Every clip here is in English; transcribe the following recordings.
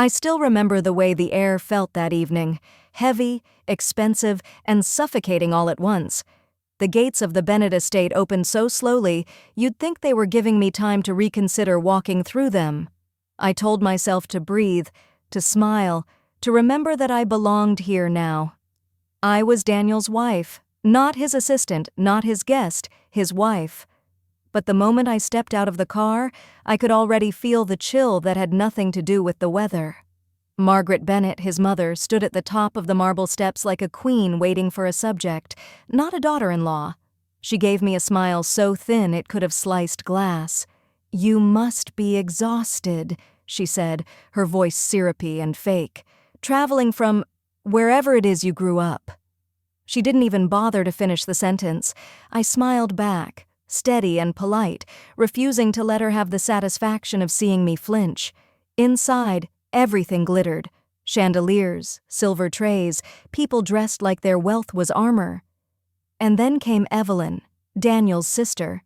I still remember the way the air felt that evening, heavy, expensive, and suffocating all at once. The gates of the Bennett estate opened so slowly, you'd think they were giving me time to reconsider walking through them. I told myself to breathe, to smile, to remember that I belonged here now. I was Daniel's wife, not his assistant, not his guest, his wife. But the moment I stepped out of the car, I could already feel the chill that had nothing to do with the weather. Margaret Bennett, his mother, stood at the top of the marble steps like a queen waiting for a subject, not a daughter-in-law. She gave me a smile so thin it could have sliced glass. "You must be exhausted," she said, her voice syrupy and fake, "traveling from wherever it is you grew up." She didn't even bother to finish the sentence. I smiled back, steady and polite, refusing to let her have the satisfaction of seeing me flinch. Inside, everything glittered. Chandeliers, silver trays, people dressed like their wealth was armor. And then came Evelyn, Daniel's sister.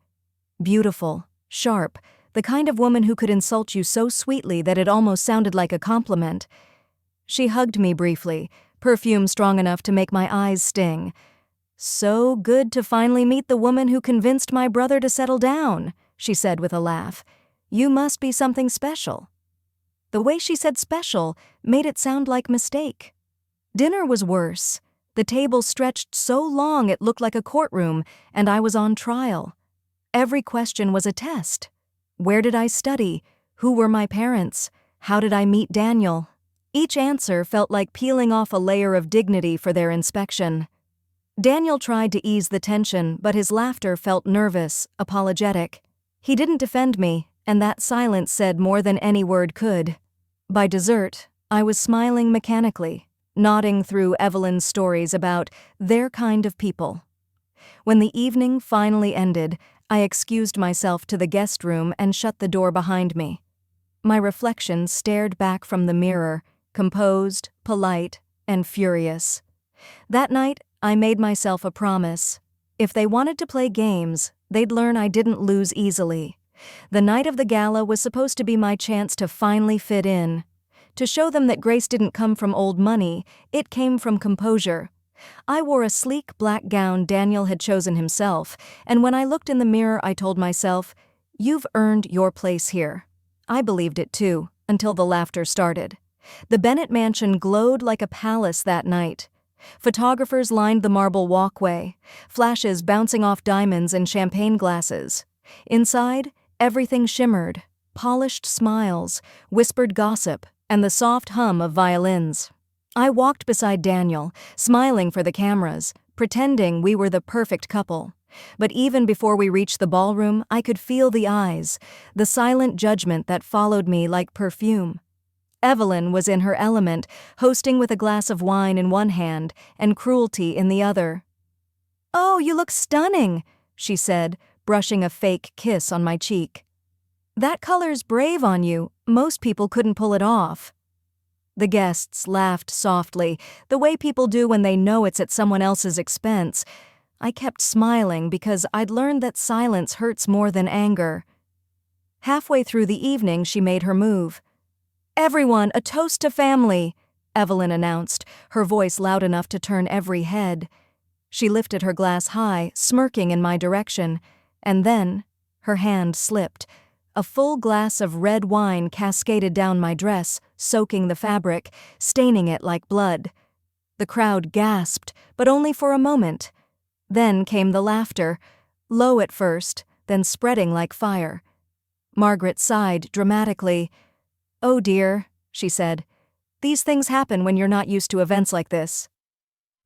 Beautiful, sharp, the kind of woman who could insult you so sweetly that it almost sounded like a compliment. She hugged me briefly, perfume strong enough to make my eyes sting. "So good to finally meet the woman who convinced my brother to settle down," she said with a laugh. "You must be something special." The way she said special made it sound like mistake. Dinner was worse. The table stretched so long it looked like a courtroom, and I was on trial. Every question was a test. Where did I study? Who were my parents? How did I meet Daniel? Each answer felt like peeling off a layer of dignity for their inspection. Daniel tried to ease the tension, but his laughter felt nervous, apologetic. He didn't defend me, and that silence said more than any word could. By dessert, I was smiling mechanically, nodding through Evelyn's stories about their kind of people. When the evening finally ended, I excused myself to the guest room and shut the door behind me. My reflection stared back from the mirror, composed, polite, and furious. That night, I made myself a promise. If they wanted to play games, they'd learn I didn't lose easily. The night of the gala was supposed to be my chance to finally fit in. To show them that grace didn't come from old money, it came from composure. I wore a sleek black gown Daniel had chosen himself, and when I looked in the mirror I told myself, "You've earned your place here." I believed it too, until the laughter started. The Bennett mansion glowed like a palace that night. Photographers lined the marble walkway, flashes bouncing off diamonds and champagne glasses. Inside, everything shimmered, polished smiles, whispered gossip, and the soft hum of violins. I walked beside Daniel, smiling for the cameras, pretending we were the perfect couple. But even before we reached the ballroom, I could feel the eyes, the silent judgment that followed me like perfume. Evelyn was in her element, hosting with a glass of wine in one hand and cruelty in the other. "Oh, you look stunning," she said, brushing a fake kiss on my cheek. "That color's brave on you. Most people couldn't pull it off." The guests laughed softly, the way people do when they know it's at someone else's expense. I kept smiling because I'd learned that silence hurts more than anger. Halfway through the evening, she made her move. "Everyone, a toast to family," Evelyn announced, her voice loud enough to turn every head. She lifted her glass high, smirking in my direction, and then her hand slipped. A full glass of red wine cascaded down my dress, soaking the fabric, staining it like blood. The crowd gasped, but only for a moment. Then came the laughter, low at first, then spreading like fire. Margaret sighed dramatically. "Oh dear," she said. "These things happen when you're not used to events like this."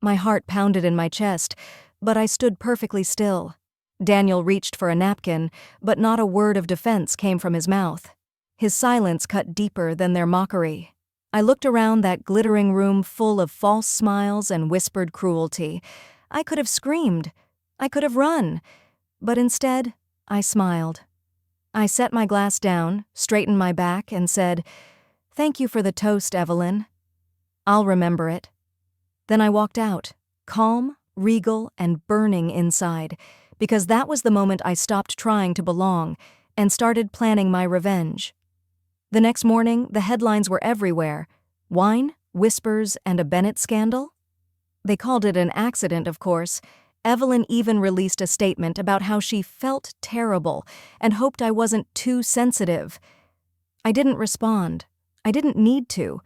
My heart pounded in my chest, but I stood perfectly still. Daniel reached for a napkin, but not a word of defense came from his mouth. His silence cut deeper than their mockery. I looked around that glittering room full of false smiles and whispered cruelty. I could have screamed. I could have run. But instead, I smiled. I set my glass down, straightened my back, and said, "Thank you for the toast, Evelyn. I'll remember it." Then I walked out, calm, regal, and burning inside, because that was the moment I stopped trying to belong and started planning my revenge. The next morning, the headlines were everywhere. Wine, whispers, and a Bennett scandal? They called it an accident, of course. Evelyn even released a statement about how she felt terrible and hoped I wasn't too sensitive. I didn't respond. I didn't need to.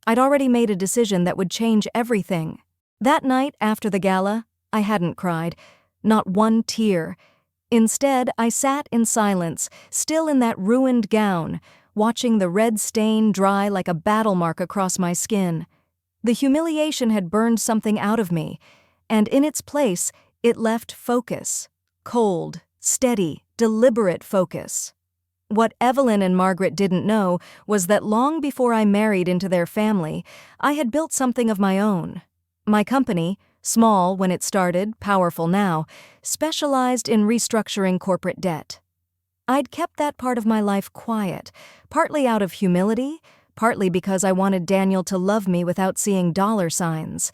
I'd already made a decision that would change everything. That night, after the gala, I hadn't cried. Not one tear. Instead, I sat in silence, still in that ruined gown, watching the red stain dry like a battle mark across my skin. The humiliation had burned something out of me, and in its place, it left focus. Cold, steady, deliberate focus. What Evelyn and Margaret didn't know was that long before I married into their family, I had built something of my own. My company, small when it started, powerful now, specialized in restructuring corporate debt. I'd kept that part of my life quiet, partly out of humility, partly because I wanted Daniel to love me without seeing dollar signs.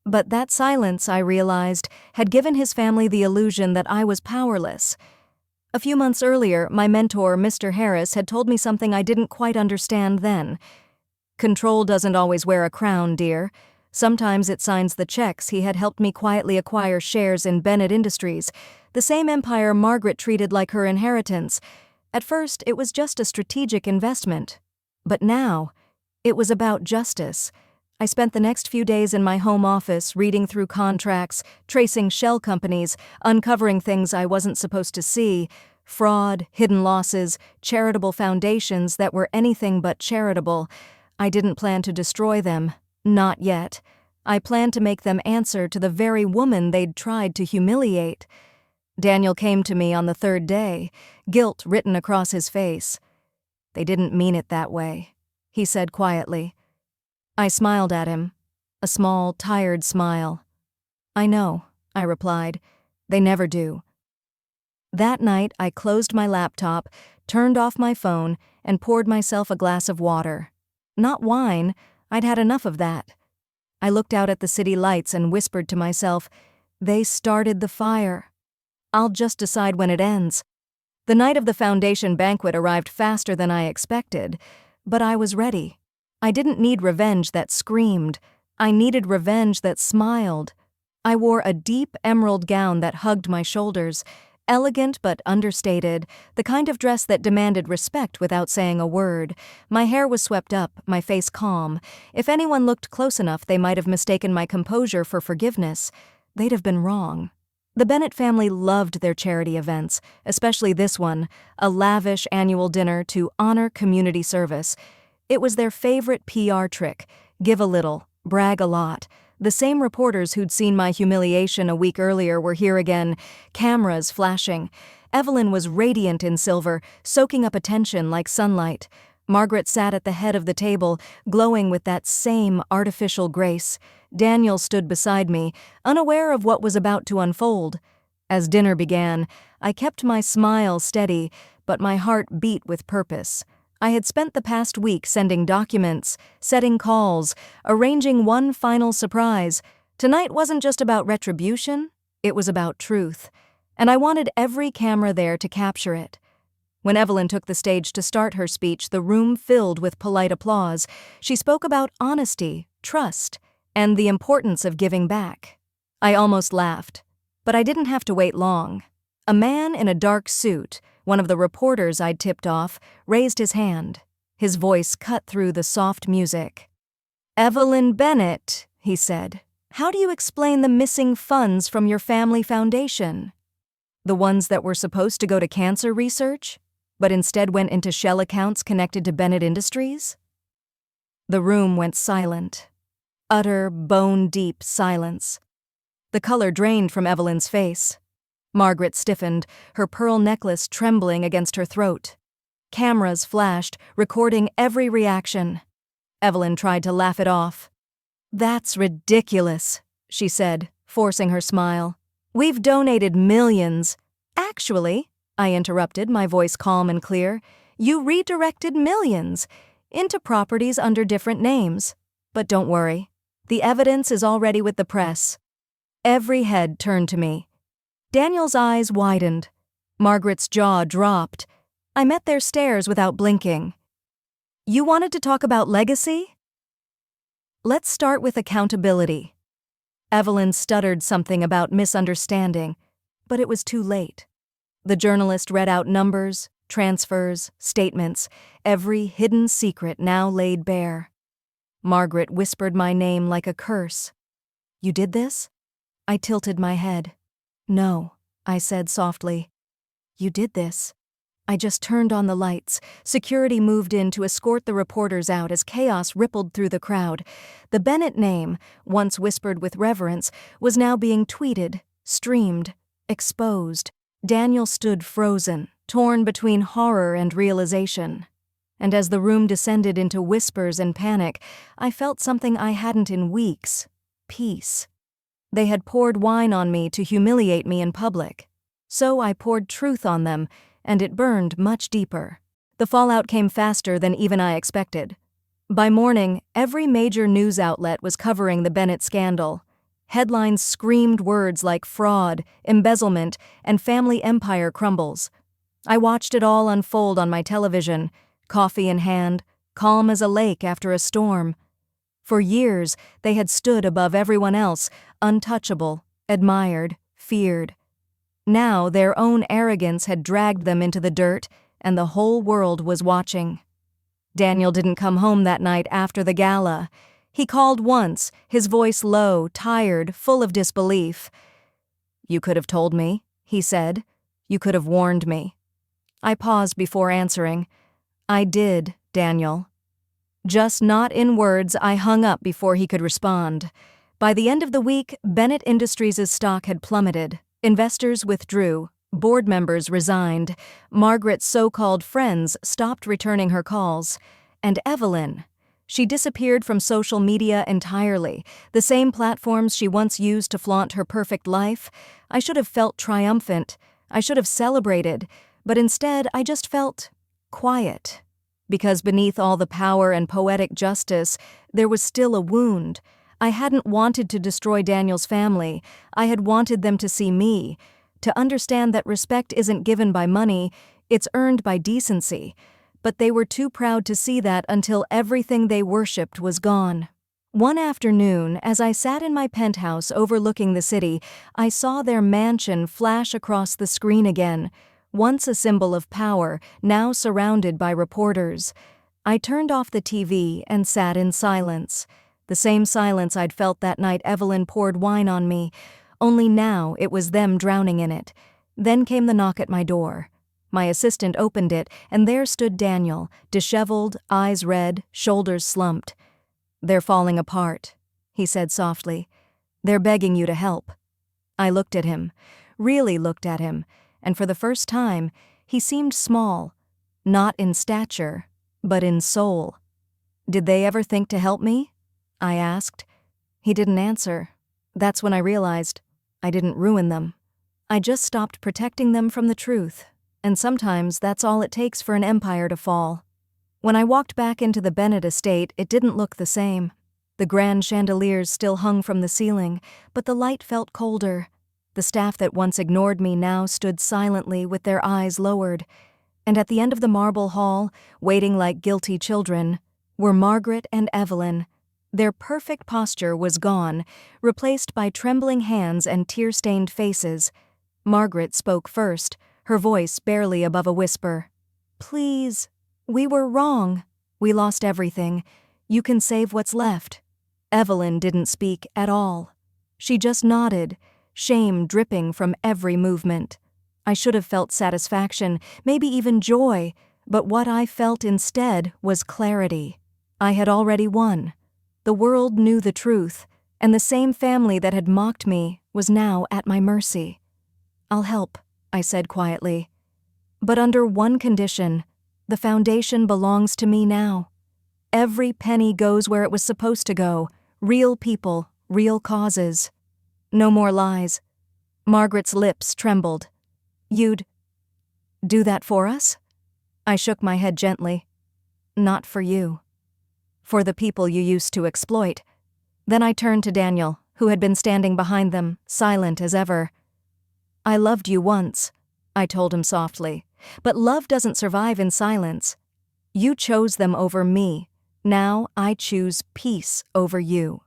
But that silence, I realized, had given his family the illusion that I was powerless. A few months earlier, my mentor, Mr. Harris, had told me something I didn't quite understand then. Control doesn't always wear a crown, dear. Sometimes it signs the checks. He had helped me quietly acquire shares in Bennett Industries, the same empire Margaret treated like her inheritance. At first, it was just a strategic investment. But now, it was about justice. I spent the next few days in my home office reading through contracts, tracing shell companies, uncovering things I wasn't supposed to see, fraud, hidden losses, charitable foundations that were anything but charitable. I didn't plan to destroy them. Not yet. I planned to make them answer to the very woman they'd tried to humiliate. Daniel came to me on the third day, guilt written across his face. "They didn't mean it that way," he said quietly. I smiled at him, a small, tired smile. "I know," I replied. "They never do." That night, I closed my laptop, turned off my phone, and poured myself a glass of water. Not wine. I'd had enough of that. I looked out at the city lights and whispered to myself, "They started the fire. I'll just decide when it ends." The night of the foundation banquet arrived faster than I expected, but I was ready. I didn't need revenge that screamed. I needed revenge that smiled. I wore a deep emerald gown that hugged my shoulders, elegant but understated, the kind of dress that demanded respect without saying a word. My hair was swept up, my face calm. If anyone looked close enough, they might have mistaken my composure for forgiveness. They'd have been wrong. The Bennett family loved their charity events, especially this one, a lavish annual dinner to honor community service. It was their favorite PR trick, give a little, brag a lot. The same reporters who'd seen my humiliation a week earlier were here again, cameras flashing. Evelyn was radiant in silver, soaking up attention like sunlight. Margaret sat at the head of the table, glowing with that same artificial grace. Daniel stood beside me, unaware of what was about to unfold. As dinner began, I kept my smile steady, but my heart beat with purpose. I had spent the past week sending documents, setting calls, arranging one final surprise. Tonight wasn't just about retribution, it was about truth. And I wanted every camera there to capture it. When Evelyn took the stage to start her speech, the room filled with polite applause. She spoke about honesty, trust, and the importance of giving back. I almost laughed, but I didn't have to wait long. A man in a dark suit, one of the reporters I'd tipped off, raised his hand. His voice cut through the soft music. "Evelyn Bennett," he said, "how do you explain the missing funds from your family foundation? The ones that were supposed to go to cancer research, but instead went into shell accounts connected to Bennett Industries?" The room went silent. Utter, bone-deep silence. The color drained from Evelyn's face. Margaret stiffened, her pearl necklace trembling against her throat. Cameras flashed, recording every reaction. Evelyn tried to laugh it off. "That's ridiculous," she said, forcing her smile. "We've donated millions." "Actually," I interrupted, my voice calm and clear, "you redirected millions into properties under different names. But don't worry, the evidence is already with the press." Every head turned to me. Daniel's eyes widened. Margaret's jaw dropped. I met their stares without blinking. You wanted to talk about legacy? Let's start with accountability. Evelyn stuttered something about misunderstanding, but it was too late. The journalist read out numbers, transfers, statements, every hidden secret now laid bare. Margaret whispered my name like a curse. You did this? I tilted my head. No, I said softly. You did this. I just turned on the lights. Security moved in to escort the reporters out as chaos rippled through the crowd. The Bennett name, once whispered with reverence, was now being tweeted, streamed, exposed. Daniel stood frozen, torn between horror and realization. And as the room descended into whispers and panic, I felt something I hadn't in weeks: peace. They had poured wine on me to humiliate me in public. So I poured truth on them, and it burned much deeper. The fallout came faster than even I expected. By morning, every major news outlet was covering the Bennett scandal. Headlines screamed words like fraud, embezzlement, and family empire crumbles. I watched it all unfold on my television, coffee in hand, calm as a lake after a storm. For years, they had stood above everyone else, untouchable, admired, feared. Now their own arrogance had dragged them into the dirt, and the whole world was watching. Daniel didn't come home that night after the gala. He called once, his voice low, tired, full of disbelief. You could have told me, he said. You could have warned me. I paused before answering. I did, Daniel. Just not in words. I hung up before he could respond. By the end of the week, Bennett Industries' stock had plummeted. Investors withdrew, board members resigned, Margaret's so-called friends stopped returning her calls, and Evelyn, she disappeared from social media entirely, the same platforms she once used to flaunt her perfect life. I should have felt triumphant, I should have celebrated, but instead I just felt quiet. Because beneath all the power and poetic justice, there was still a wound. I hadn't wanted to destroy Daniel's family. I had wanted them to see me, to understand that respect isn't given by money, it's earned by decency. But they were too proud to see that until everything they worshipped was gone. One afternoon, as I sat in my penthouse overlooking the city, I saw their mansion flash across the screen again, once a symbol of power, now surrounded by reporters. I turned off the TV and sat in silence. The same silence I'd felt that night Evelyn poured wine on me, only now it was them drowning in it. Then came the knock at my door. My assistant opened it, and there stood Daniel, disheveled, eyes red, shoulders slumped. They're falling apart, he said softly. They're begging you to help. I looked at him, really looked at him, and for the first time, he seemed small, not in stature, but in soul. Did they ever think to help me? I asked. He didn't answer. That's when I realized I didn't ruin them. I just stopped protecting them from the truth, and sometimes that's all it takes for an empire to fall. When I walked back into the Bennett estate, it didn't look the same. The grand chandeliers still hung from the ceiling, but the light felt colder. The staff that once ignored me now stood silently with their eyes lowered, and at the end of the marble hall, waiting like guilty children, were Margaret and Evelyn. Their perfect posture was gone, replaced by trembling hands and tear-stained faces. Margaret spoke first, her voice barely above a whisper. Please, we were wrong. We lost everything. You can save what's left. Evelyn didn't speak at all. She just nodded, shame dripping from every movement. I should have felt satisfaction, maybe even joy, but what I felt instead was clarity. I had already won. The world knew the truth, and the same family that had mocked me was now at my mercy. I'll help, I said quietly. But under one condition, the foundation belongs to me now. Every penny goes where it was supposed to go, real people, real causes. No more lies. Margaret's lips trembled. You'd do that for us? I shook my head gently. Not for you. For the people you used to exploit. Then I turned to Daniel, who had been standing behind them, silent as ever. I loved you once, I told him softly, but love doesn't survive in silence. You chose them over me. Now I choose peace over you."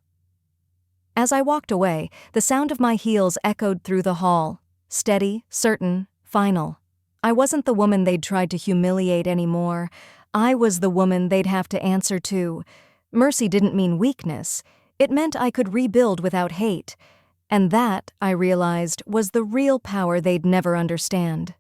As I walked away, the sound of my heels echoed through the hall. Steady, certain, final. I wasn't the woman they'd tried to humiliate anymore. I was the woman they'd have to answer to. Mercy didn't mean weakness. It meant I could rebuild without hate. And that, I realized, was the real power they'd never understand.